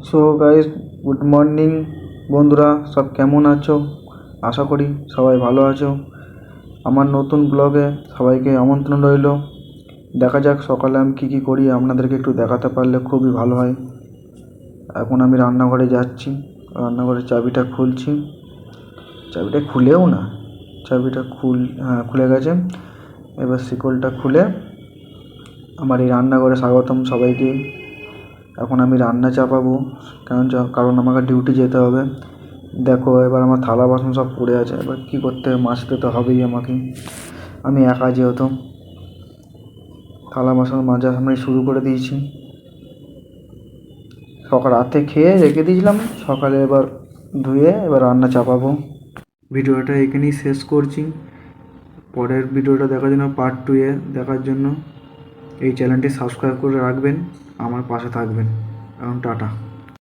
So guys, good morning বন্ধুরা, সব কেমন আছো? আশা করি সবাই ভালো আছো। আমার নতুন ব্লগে সবাইকে আমন্ত্রণ রইল। দেখা যাক সকালে আমি কী কী করি, আপনাদেরকে একটু দেখাতে পারলে খুবই ভালো হয়। এখন আমি রান্নাঘরে যাচ্ছি, রান্নাঘরের চাবিটা খুলছি। চাবিটা খুলেও না, চাবিটা খুলে গেছে। এবার শিকলটা খুলে আমার এই রান্নাঘরে স্বাগতম সবাইকে। এখন আমি রান্না চাপাবো, কারণ আমাকে ডিউটি যেতে হবে। দেখো এবার আমার থালা বাসন সব পড়ে আছে, এবার কী করতে হবে, মাজতে তো হবেই আমাকে। আমি একা যেহেতু, থালা বাসন মাজা আমি শুরু করে দিয়েছি। সকাল রাতে খেয়ে রেখে দিয়েছিলাম, সকালে এবার ধুয়ে এবার রান্না চাপাবো। ভিডিওটা এখানেই শেষ করছি। পরের ভিডিওটা দেখার জন্য, পার্ট 2 দেখার জন্য এই চ্যানেলটি সাবস্ক্রাইব করে রাখবেন, আমার পাশে থাকবেন। এখন টাটা।